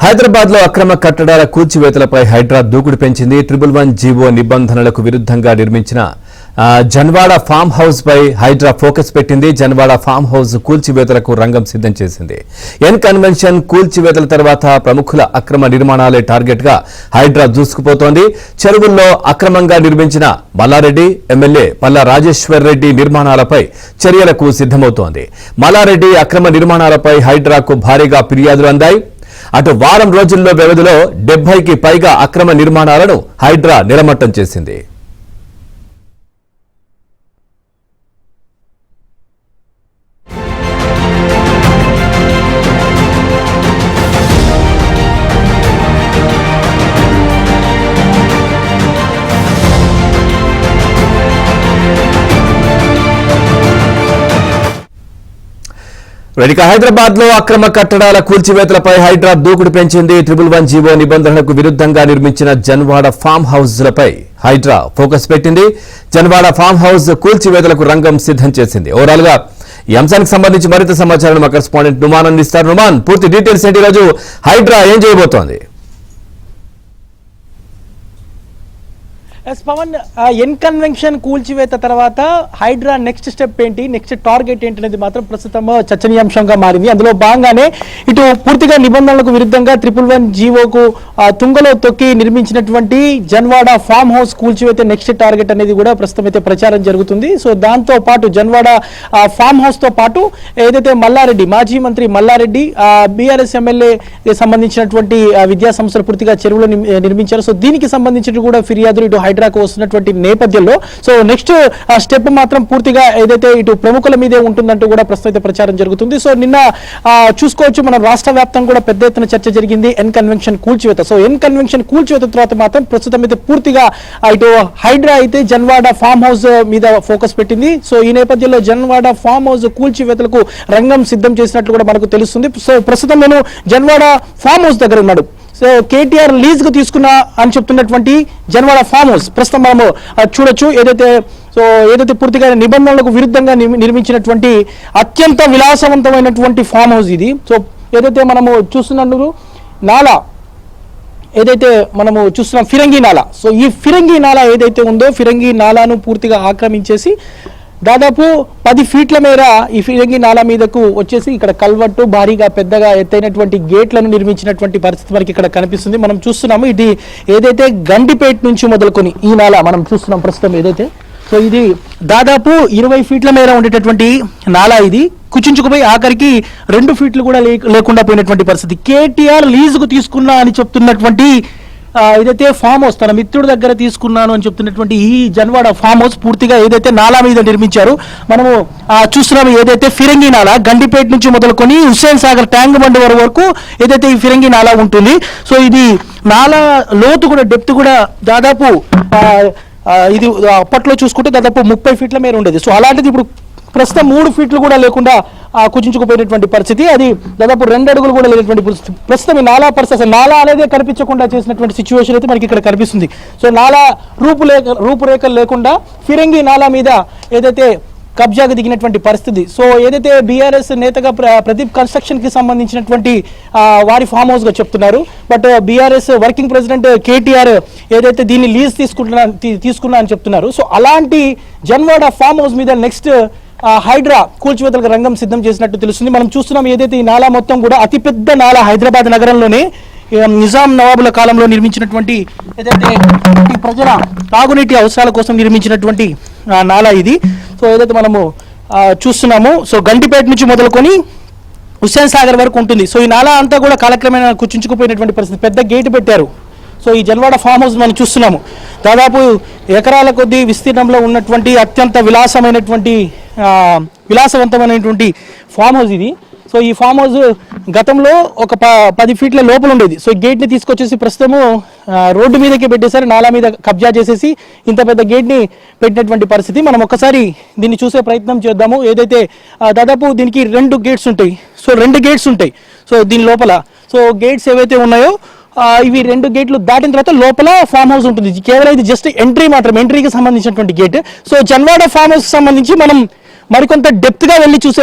హైదరాబాద్ లో అక్రమ కట్టడాల కూల్చివేతలపై హైడ్రా దూకుడు పెంచింది. 111 జీవో నిబంధనలకు విరుద్ధంగా నిర్మించిన జన్వాడ ఫామ్ హౌస్ పై హైడ్రా ఫోకస్ పెట్టింది. జన్వాడ ఫామ్ హౌస్ కూల్చివేతలకు రంగం సిద్ధం చేసింది. ఎన్ కన్వెన్షన్ కూల్చివేతల తర్వాత ప్రముఖుల అక్రమ నిర్మాణాలే టార్గెట్ గా హైడ్రా దూసుకుపోతోంది. చెరువుల్లో అక్రమంగా నిర్మించిన మల్లారెడ్డి ఎమ్మెల్యే పల్లా రాజేశ్వర్ రెడ్డి నిర్మాణాలపై చర్యలకు సిద్ధమవుతోంది. మల్లారెడ్డి అక్రమ నిర్మాణాలపై హైడ్రాకు భారీగా ఫిర్యాదులు అందాయి. అటు వారం రోజుల్లో వ్యవధిలో 70కి పైగా అక్రమ నిర్మాణాలను హైడ్రా నిలమట్టం చేసింది. హైదరాబాద్ లో అక్రమ కట్టడాల కూల్చివేతలపై హైడ్రా దూకుడు పెంచింది. 111 జీవో నిబంధనలకు విరుద్ధంగా నిర్మించిన జన్వాడ ఫామ్ హౌస్లపై హైడ్రా ఫోకస్ పెట్టింది. జన్వాడ ఫామ్ హౌస్ కూల్చివేతలకు రంగం సిద్ధం చేసింది. ఓవరాల్ గా ఈ అంశానికి సంబంధించి మరింత సమాచారం మా కరెస్పాండెంట్ నుమాన్ అందిస్తారు. నుమాన్, పూర్తి డీటెయిల్స్ ఏంటి? రోజు హైడ్రా ఏం చేయబోతోంది? పవన్, ఎన్ కన్వెన్షన్ కూల్చివేత తర్వాత హైడ్రా నెక్స్ట్ స్టెప్ ఏంటి, నెక్స్ట్ టార్గెట్ ఏంటి అనేది మాత్రం ప్రస్తుతం చర్చనీయాంశంగా మారింది. అందులో భాగంగానే ఇటు పూర్తిగా నిబంధనలకు విరుద్ధంగా 111 జీవోకు తుంగలో తొక్కి నిర్మించినటువంటి జన్వాడ ఫామ్ హౌస్ కూల్చివేత నెక్స్ట్ టార్గెట్ అనేది కూడా ప్రస్తుతం అయితే ప్రచారం జరుగుతుంది. సో దాంతో పాటు జన్వాడ ఫామ్ హౌస్ తో పాటు ఏదైతే మల్లారెడ్డి, మాజీ మంత్రి మల్లారెడ్డి, బీఆర్ఎస్ ఎమ్మెల్యే సంబంధించినటువంటి విద్యా సంస్థలు పూర్తిగా చెరువులు నిర్మించారు. సో దీనికి సంబంధించి కూడా ఫిర్యాదులు ఇటు హైడ్రాకు వస్తున్నటువంటి నేపథ్యంలో సో నెక్స్ట్ స్టెప్ మాత్రం పూర్తిగా ఏదైతే ఇటు ప్రముఖుల మీదే ఉంటుందంటూ కూడా ప్రస్తుతం ప్రచారం జరుగుతుంది. సో నిన్న చూసుకోవచ్చు, మన రాష్ట్ర వ్యాప్తంగా కూడా పెద్ద ఎత్తున చర్చ జరిగింది ఎన్ కన్వెన్షన్ కూల్చివేత. సో ఎన్ కన్వెన్షన్ కూల్చివేత తర్వాత మాత్రం ప్రస్తుతం అయితే పూర్తిగా ఇటు హైడ్రా అయితే జన్వాడ ఫామ్ హౌస్ మీద ఫోకస్ పెట్టింది. సో ఈ నేపథ్యంలో జన్వాడ ఫామ్ హౌస్ కూల్చివేతలకు రంగం సిద్ధం చేసినట్లు కూడా మనకు తెలుస్తుంది. సో ప్రస్తుతం నేను జన్వాడ ఫామ్ హౌస్ దగ్గర ఉన్నాడు. సో కేటీఆర్ లీజ్ కు తీసుకున్నా అని చెప్తున్నటువంటి జన్వాడ ఫామ్ హౌస్ ప్రస్తుతం మనము చూడొచ్చు. ఏదైతే పూర్తిగా నిబంధనలకు విరుద్ధంగా నిర్మించినటువంటి అత్యంత విలాసవంతమైనటువంటి ఫామ్ హౌస్ ఇది. సో ఏదైతే మనము చూస్తున్నట్టు నాలా, ఏదైతే మనము చూస్తున్నాం ఫిరంగి నాలా. సో ఈ ఫిరంగి నాలా ఏదైతే ఉందో ఫిరంగి నాలాను పూర్తిగా ఆక్రమించేసి దాదాపు 10 ఫీట్ల మేర ఈ ఫిరంగి నాలా మీదకు వచ్చేసి ఇక్కడ కల్వట్టు భారీగా పెద్దగా ఎత్తైనటువంటి గేట్లను నిర్మించినటువంటి పరిస్థితి మనకి ఇక్కడ కనిపిస్తుంది. మనం చూస్తున్నాము ఇది ఏదైతే గండిపేట నుంచి మొదలుకొని ఈ నాలా మనం చూస్తున్నాం ప్రస్తుతం ఏదైతే. సో ఇది దాదాపు 20 ఫీట్ల మేర ఉండేటటువంటి నాలా ఇది కుచించుకుపోయి ఆఖరికి 2 ఫీట్లు కూడా లేకుండా పోయినటువంటి పరిస్థితి. కేటీఆర్ లీజుకు తీసుకున్నా అని చెప్తున్నటువంటి ఏదైతే ఫామ్ హౌస్ తన మిత్రుడి దగ్గర తీసుకున్నాను అని చెప్తున్నటువంటి ఈ జన్వాడ ఫామ్ హౌస్ పూర్తిగా ఏదైతే నాలా మీద నిర్మించారు. మనము చూస్తున్నాము ఏదైతే ఫిరంగి నాలా గండిపేట నుంచి మొదలుకొని హుస్సేన్ సాగర్ ట్యాంక్ బండ్ వరకు ఏదైతే ఈ ఫిరంగి నాలా ఉంటుంది. సో ఇది నాలా లోతు కూడా డెప్త్ కూడా దాదాపు ఇది అప్పట్లో చూసుకుంటే దాదాపు 30 ఫీట్ల మేర ఉండేది. సో అలాంటిది ఇప్పుడు ప్రస్తుతం 3 ఫీట్లు కూడా లేకుండా కుచించుకుపోయినటువంటి పరిస్థితి, అది దాదాపు 2 అడుగులు కూడా లేనటువంటి పరిస్థితి. ప్రస్తుతం ఈ నాలా పరిస్థితి నాలా అనేది కనిపించకుండా చేసినటువంటి సిచ్యువేషన్ అయితే మనకి ఇక్కడ కనిపిస్తుంది. సో నాలా రూపురేఖలు లేకుండా ఫిరంగి నాలా మీద ఏదైతే కబ్జాకు దిగినటువంటి పరిస్థితి. సో ఏదైతే బీఆర్ఎస్ నేతగా ప్రదీప్ కన్స్ట్రక్షన్ కి సంబంధించినటువంటి వారి ఫామ్ హౌస్ గా చెప్తున్నారు. But BRS working president KTR ఏదైతే దీన్ని లీజ్ తీసుకున్నా అని చెప్తున్నారు. సో అలాంటి జన్వాడ ఫామ్ హౌస్ మీద నెక్స్ట్ హైడ్రా కూల్చివేతలకు రంగం సిద్ధం చేసినట్టు తెలుస్తుంది. మనం చూస్తున్నాం ఏదైతే ఈ నాలా మొత్తం కూడా అతిపెద్ద నాలా హైదరాబాద్ నగరంలోనే నిజాం నవాబుల కాలంలో నిర్మించినటువంటి ఏదైతే ప్రజల తాగునీటి అవసరాల కోసం నిర్మించినటువంటి నాలా ఇది. సో ఏదైతే మనము చూస్తున్నాము సో గండిపేట నుంచి మొదలుకొని హుస్సేన్ సాగర్ వరకు ఉంటుంది. సో ఈ నాలా అంతా కూడా కాలక్రమేణా కుచించుకుపోయినటువంటి పరిస్థితి. పెద్ద గేటు పెట్టారు. సో ఈ జన్వాడ ఫామ్ హౌస్ మనం చూస్తున్నాము దాదాపు ఎకరాల కొద్దీ విస్తీర్ణంలో ఉన్నటువంటి అత్యంత విలాసవంతమైనటువంటి ఫామ్ హౌస్ ఇది. సో ఈ ఫామ్ హౌస్ గతంలో ఒక 10 ఫీట్ల లోపల ఉండేది. సో గేట్ని తీసుకొచ్చేసి ప్రస్తుతము రోడ్డు మీదకి పెట్టేశారు, నాలా మీద కబ్జా చేసేసి ఇంత పెద్ద గేట్ని పెట్టినటువంటి పరిస్థితి. మనం ఒకసారి దీన్ని చూసే ప్రయత్నం చేద్దాము. ఏదైతే దాదాపు దీనికి 2 గేట్స్ ఉంటాయి. సో 2 గేట్స్ ఉంటాయి. సో దీని లోపల సో గేట్స్ ఏవైతే ఉన్నాయో ఇవి 2 గేట్లు దాటిన తర్వాత లోపల ఫామ్ హౌస్ ఉంటుంది. కేవలం ఇది జస్ట్ ఎంట్రీ మాత్రం, ఎంట్రీకి సంబంధించినటువంటి gate. So Janwada farm house సంబంధించి మనం మరికొంత డెప్త్ గా వెళ్ళి చూసే